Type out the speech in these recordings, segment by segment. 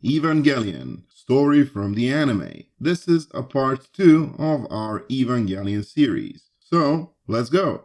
Evangelion, story from the anime. This is a part 2 of our Evangelion series. So, let's go!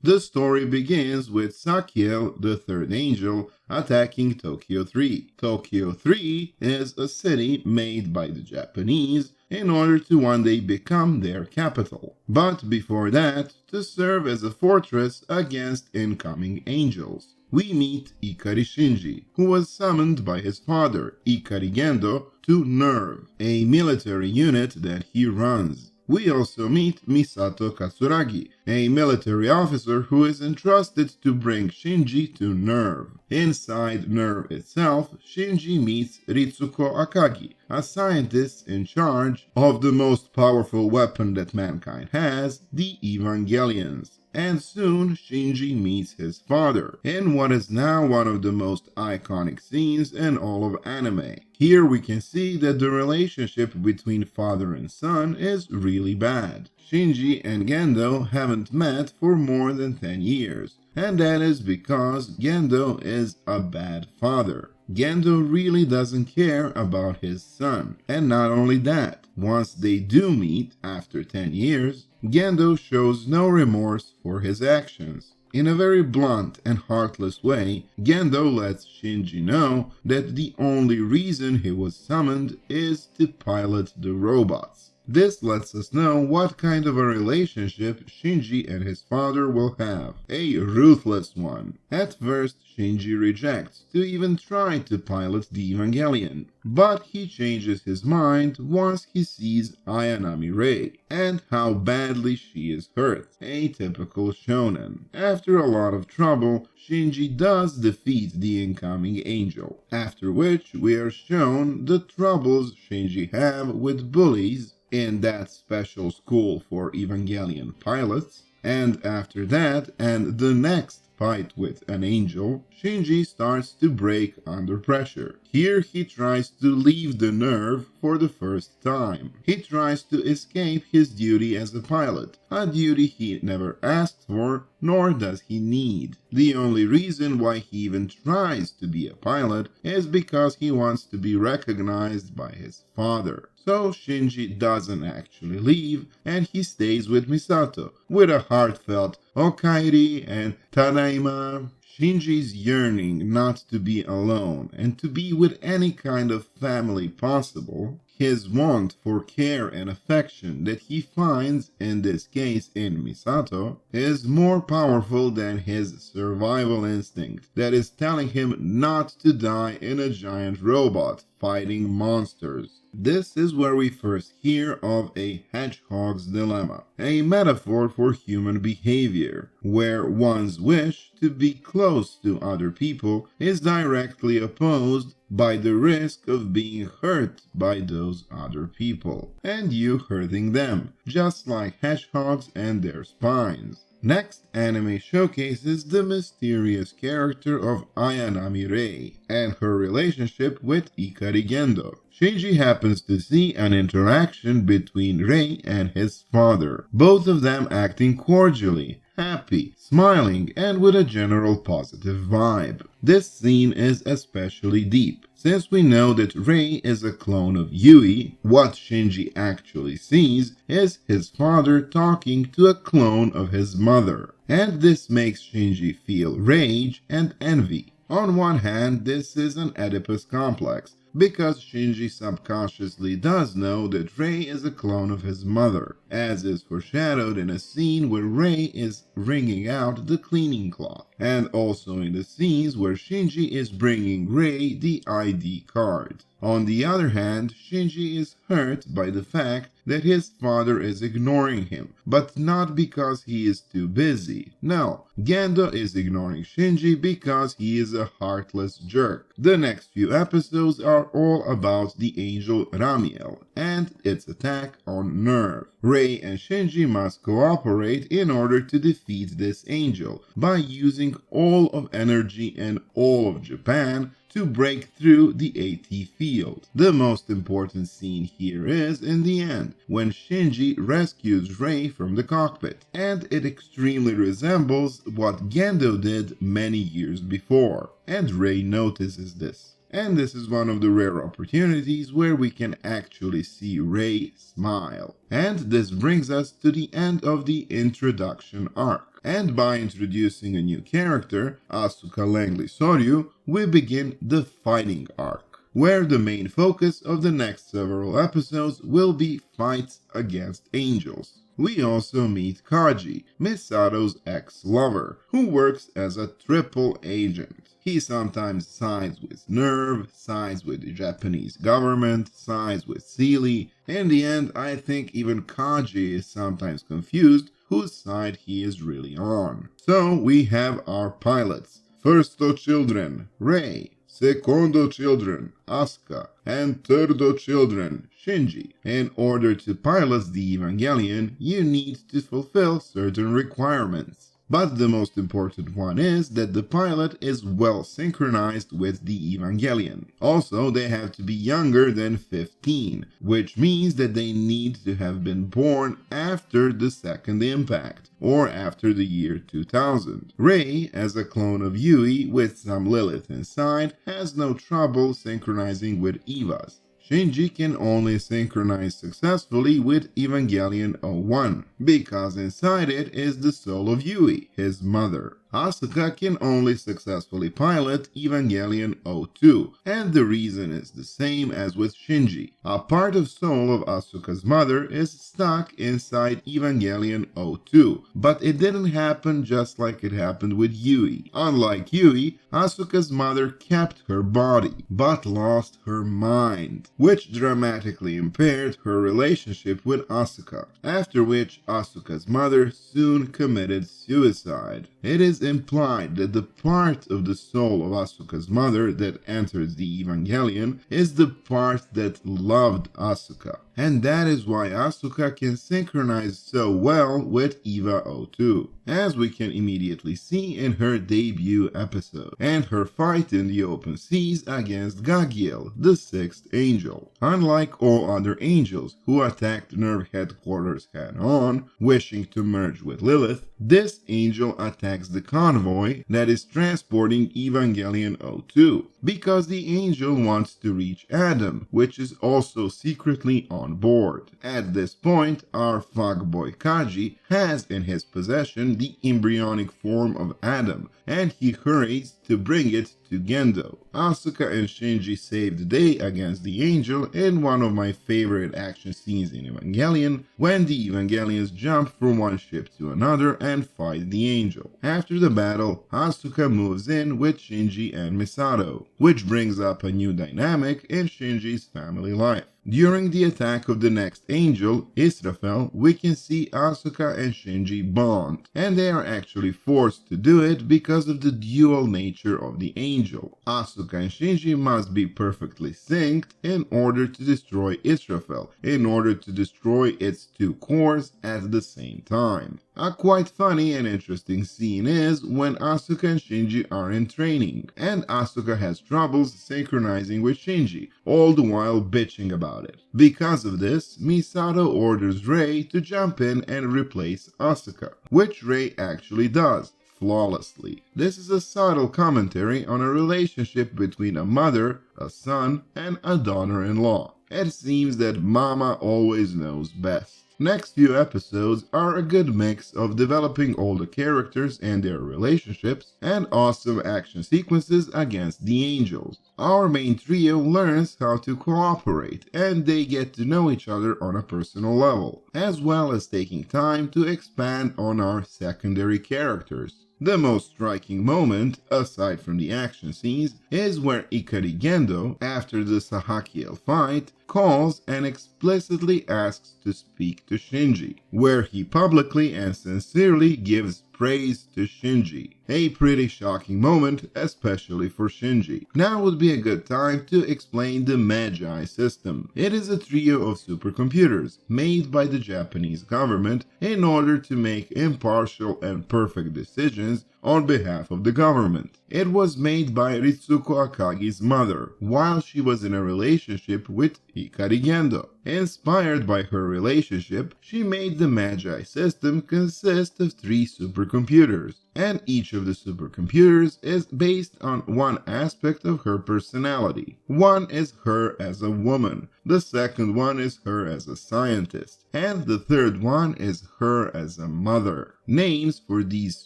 The story begins with Sakiel, the third angel, attacking Tokyo 3. Tokyo 3 is a city made by the Japanese in order to one day become their capital. But before that, to serve as a fortress against incoming angels. We meet Ikari Shinji, who was summoned by his father, Ikari Gendo, to NERV, a military unit that he runs. We also meet Misato Katsuragi, a military officer who is entrusted to bring Shinji to NERV. Inside NERV itself, Shinji meets Ritsuko Akagi, a scientist in charge of the most powerful weapon that mankind has, the Evangelions. And soon Shinji meets his father, in what is now one of the most iconic scenes in all of anime. Here we can see that the relationship between father and son is really bad. Shinji and Gendo haven't met for more than 10 years, and that is because Gendo is a bad father. Gendo really doesn't care about his son, and not only that, once they do meet after 10 years, Gendo shows no remorse for his actions. In a very blunt and heartless way, Gendo lets Shinji know that the only reason he was summoned is to pilot the robots. This lets us know what kind of a relationship Shinji and his father will have. A ruthless one. At first, Shinji rejects to even try to pilot the Evangelion, but he changes his mind once he sees Ayanami Rei and how badly she is hurt. A typical shonen. After a lot of trouble, Shinji does defeat the incoming angel, after which we are shown the troubles Shinji have with bullies in that special school for Evangelion pilots, and after that and the next fight with an angel, Shinji starts to break under pressure. Here he tries to leave the NERV for the first time. He tries to escape his duty as a pilot, a duty he never asked for, nor does he need. The only reason why he even tries to be a pilot is because he wants to be recognized by his father. So Shinji doesn't actually leave, and he stays with Misato, with a heartfelt Okairi and Tadaima. Shinji's yearning not to be alone and to be with any kind of family possible, his want for care and affection that he finds, in this case in Misato, is more powerful than his survival instinct that is telling him not to die in a giant robot fighting monsters. This is where we first hear of a hedgehog's dilemma, a metaphor for human behavior, where one's wish to be close to other people is directly opposed by the risk of being hurt by those other people, and you hurting them, just like hedgehogs and their spines. Next anime showcases the mysterious character of Ayanami Rei and her relationship with Ikari Gendo. Shinji happens to see an interaction between Rei and his father, both of them acting cordially, happy, smiling, and with a general positive vibe. This scene is especially deep, since we know that Rei is a clone of Yui. What Shinji actually sees is his father talking to a clone of his mother, and this makes Shinji feel rage and envy. On one hand, this is an Oedipus complex, because Shinji subconsciously does know that Rei is a clone of his mother, as is foreshadowed in a scene where Rei is wringing out the cleaning cloth, and also in the scenes where Shinji is bringing Rei the ID card. On the other hand, Shinji is hurt by the fact that his father is ignoring him, but not because he is too busy. No, Gendo is ignoring Shinji because he is a heartless jerk. The next few episodes are all about the angel Ramiel and its attack on NERV. Rei and Shinji must cooperate in order to defeat this angel by using all of energy and all of Japan to break through the AT field. The most important scene here is in the end, when Shinji rescues Rei from the cockpit, and it extremely resembles what Gendo did many years before, and Rei notices this. And this is one of the rare opportunities where we can actually see Rei smile. And this brings us to the end of the introduction arc. And by introducing a new character, Asuka Langley Soryu, we begin the fighting arc, where the main focus of the next several episodes will be fights against angels. We also meet Kaji, Misato's ex-lover, who works as a triple agent. He sometimes sides with NERV, sides with the Japanese government, sides with Sealy. In the end, I think even Kaji is sometimes confused whose side he is really on. So we have our pilots. Firsto children, Rei. Secondo children, Asuka, and thirdo children, Shinji. In order to pilot the Evangelion, you need to fulfill certain requirements. But the most important one is that the pilot is well synchronized with the Evangelion. Also, they have to be younger than 15, which means that they need to have been born after the second impact, or after the year 2000. Rei, as a clone of Yui with some Lilith inside, has no trouble synchronizing with Evas. Shinji can only synchronize successfully with Evangelion 01, because inside it is the soul of Yui, his mother. Asuka can only successfully pilot Evangelion 02, and the reason is the same as with Shinji. A part of soul of Asuka's mother is stuck inside Evangelion 02, but it didn't happen just like it happened with Yui. Unlike Yui, Asuka's mother kept her body, but lost her mind, which dramatically impaired her relationship with Asuka, after which Asuka's mother soon committed suicide. It is implied that the part of the soul of Asuka's mother that enters the Evangelion is the part that loved Asuka, and that is why Asuka can synchronize so well with Eva 02, as we can immediately see in her debut episode, and her fight in the open seas against Gagiel, the sixth angel. Unlike all other angels who attacked NERV headquarters head-on, wishing to merge with Lilith, this angel attacks the convoy that is transporting Evangelion 02, because the angel wants to reach Adam, which is also secretly on board. At this point, our fuckboy Kaji has in his possession the embryonic form of Adam, and he hurries to bring it to Gendo. Asuka and Shinji save the day against the angel in one of my favorite action scenes in Evangelion, when the Evangelions jump from one ship to another and fight the angel. After the battle, Asuka moves in with Shinji and Misato, which brings up a new dynamic in Shinji's family life. During the attack of the next angel, Israfel, we can see Asuka and Shinji bond, and they are actually forced to do it because of the dual nature of the angel. Asuka and Shinji must be perfectly synced in order to destroy Israfel, in order to destroy its two cores at the same time. A quite funny and interesting scene is when Asuka and Shinji are in training, and Asuka has troubles synchronizing with Shinji, all the while bitching about it. Because of this, Misato orders Rei to jump in and replace Asuka, which Rei actually does, flawlessly. This is a subtle commentary on a relationship between a mother, a son, and a daughter-in-law. It seems that Mama always knows best. Next few episodes are a good mix of developing all the characters and their relationships, and awesome action sequences against the angels. Our main trio learns how to cooperate, and they get to know each other on a personal level, as well as taking time to expand on our secondary characters. The most striking moment, aside from the action scenes, is where Ikari Gendo, after the Sahakiel fight, calls and explicitly asks to speak to Shinji, where he publicly and sincerely gives praise to Shinji. A pretty shocking moment, especially for Shinji. Now would be a good time to explain the Magi System. It is a trio of supercomputers made by the Japanese government in order to make impartial and perfect decisions on behalf of the government. It was made by Ritsuko Akagi's mother while she was in a relationship with Hikari Gendo. Inspired by her relationship, she made the Magi System consist of 3 supercomputers, and each of the supercomputers is based on one aspect of her personality. One is her as a woman, the second one is her as a scientist, and the third one is her as a mother. Names for these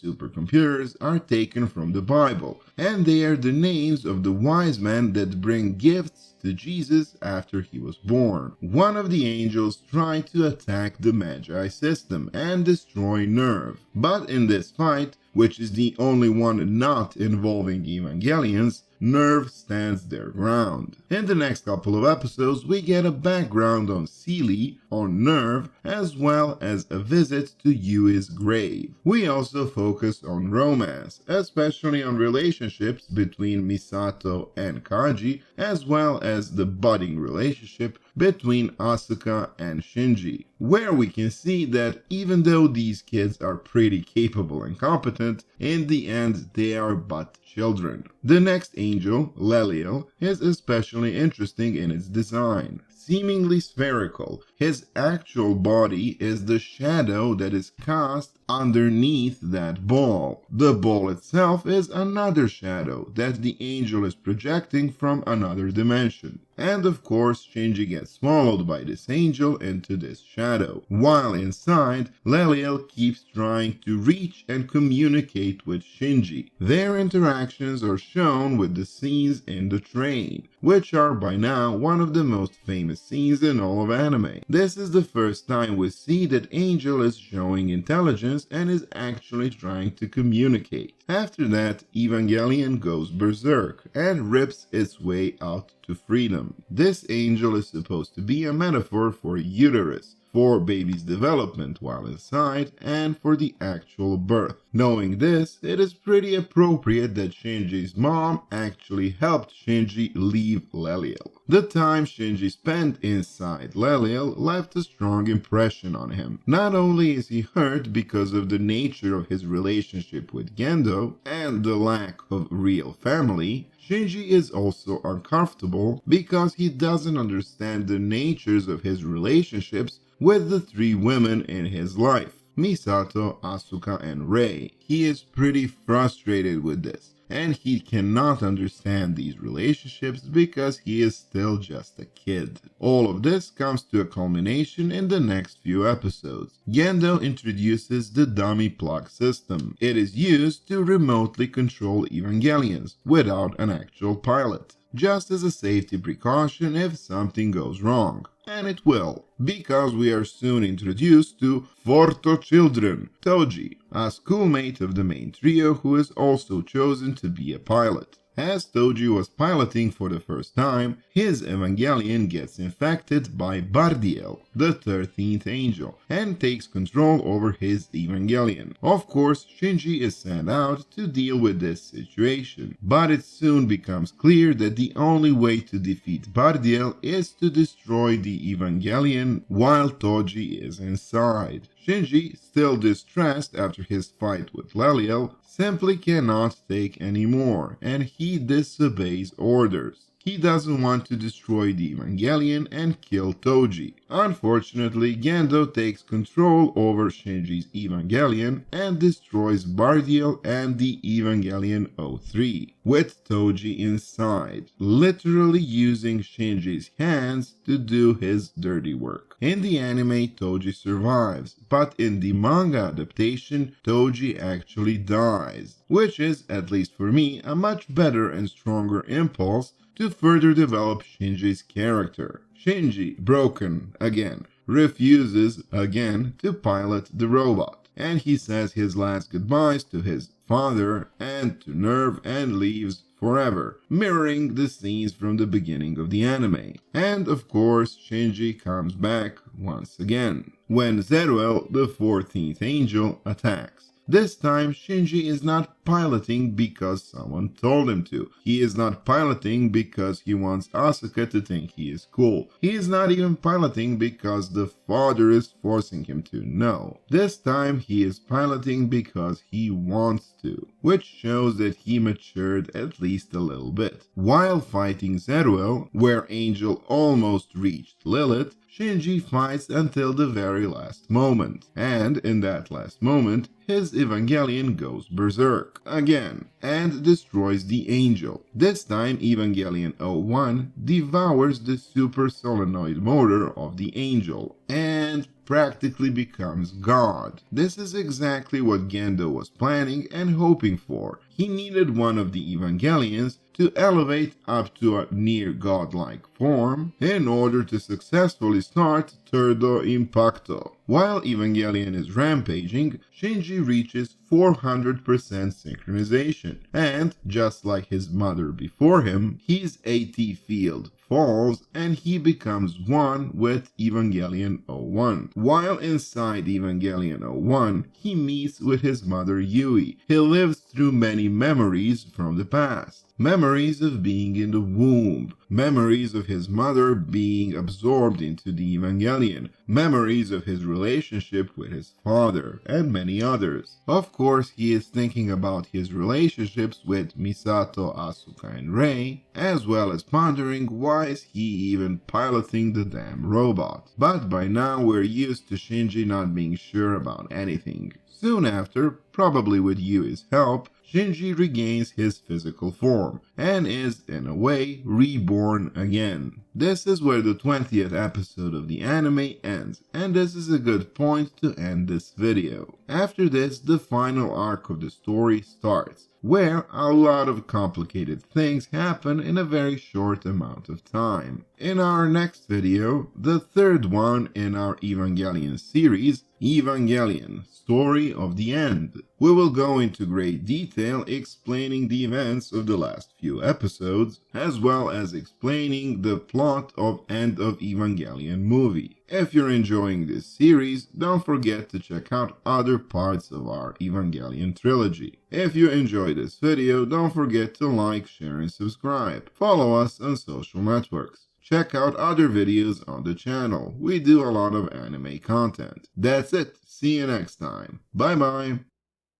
supercomputers are taken from the Bible, and they are the names of the wise men that bring gifts to Jesus after he was born. One of the angels tried to attack the Magi System and destroy Nerve, but in this fight, which is the only one not involving Evangelions, Nerve stands their ground. In the next couple of episodes, we get a background on Seely, on Nerve, as well as a visit to Yui's grave. We also focus on romance, especially on relationships between Misato and Kaji, as well as the budding relationship between Asuka and Shinji, where we can see that even though these kids are pretty capable and competent, in the end they are but children. The next angel, Leliel, is especially interesting in its design. Seemingly spherical, his actual body is the shadow that is cast underneath that ball. The ball itself is another shadow that the angel is projecting from another dimension. And of course, Shinji gets swallowed by this angel into this shadow. While inside, Leliel keeps trying to reach and communicate with Shinji. Their interactions are shown with the scenes in the train, which are by now one of the most famous scenes in all of anime. This is the first time we see that Angel is showing intelligence and is actually trying to communicate. After that, Evangelion goes berserk and rips its way out to freedom. This angel is supposed to be a metaphor for uterus, for baby's development while inside, and for the actual birth. Knowing this, it is pretty appropriate that Shinji's mom actually helped Shinji leave Leliel. The time Shinji spent inside Leliel left a strong impression on him. Not only is he hurt because of the nature of his relationship with Gendo and the lack of real family, Shinji is also uncomfortable because he doesn't understand the natures of his relationships with the 3 women in his life, Misato, Asuka, and Rei. He is pretty frustrated with this, and he cannot understand these relationships because he is still just a kid. All of this comes to a culmination in the next few episodes. Gendo introduces the dummy plug system. It is used to remotely control Evangelions without an actual pilot, just as a safety precaution if something goes wrong. And it will, because we are soon introduced to Forto Children, Toji, a schoolmate of the main trio who is also chosen to be a pilot. As Toji was piloting for the first time, his Evangelion gets infected by Bardiel, the 13th angel, and takes control over his Evangelion. Of course, Shinji is sent out to deal with this situation, but it soon becomes clear that the only way to defeat Bardiel is to destroy the Evangelion while Toji is inside. Shinji, still distressed after his fight with Leliel, simply cannot take any more, and he disobeys orders. He doesn't want to destroy the Evangelion and kill Toji. Unfortunately, Gendo takes control over Shinji's Evangelion and destroys Bardiel and the Evangelion 03, with Toji inside, literally using Shinji's hands to do his dirty work. In the anime, Toji survives, but in the manga adaptation, Toji actually dies, which is, at least for me, a much better and stronger impulse to further develop Shinji's character. Shinji, broken again, refuses again to pilot the robot, and he says his last goodbyes to his father and to Nerve and leaves forever, mirroring the scenes from the beginning of the anime. And of course, Shinji comes back once again, when Zeruel, the 14th angel, attacks. This time, Shinji is not piloting because someone told him to. He is not piloting because he wants Asuka to think he is cool. He is not even piloting because the father is forcing him to. No. This time, he is piloting because he wants to, which shows that he matured at least a little bit. While fighting Zeruel, where Angel almost reached Lilith, Shinji fights until the very last moment, and in that last moment, his Evangelion goes berserk again and destroys the Angel. This time, Evangelion 01 devours the super solenoid motor of the Angel and practically becomes God. This is exactly what Gendo was planning and hoping for. He needed one of the Evangelions to elevate up to a near godlike form in order to successfully start Turdo Impacto. While Evangelion is rampaging, Shinji reaches 400% synchronization, and just like his mother before him, his AT field falls and he becomes one with Evangelion 01. While inside Evangelion 01, he meets with his mother Yui. He lives through many memories from the past. Memories of being in the womb, memories of his mother being absorbed into the Evangelion, memories of his relationship with his father, and many others. Of course, he is thinking about his relationships with Misato, Asuka, and Rei, as well as pondering why is he even piloting the damn robot. But by now we're used to Shinji not being sure about anything. Soon after, probably with Yui's help, Shinji regains his physical form and is, in a way, reborn again. This is where the 20th episode of the anime ends, and this is a good point to end this video. After this, the final arc of the story starts, where a lot of complicated things happen in a very short amount of time. In our next video, the third one in our Evangelion series, Evangelion, Story of the End, we will go into great detail explaining the events of the last few episodes, as well as explaining the plot of End of Evangelion movie. If you're enjoying this series, don't forget to check out other parts of our Evangelion trilogy. If you enjoyed this video, don't forget to like, share, and subscribe. Follow us on social networks. Check out other videos on the channel. We do a lot of anime content. That's it. See you next time. Bye bye.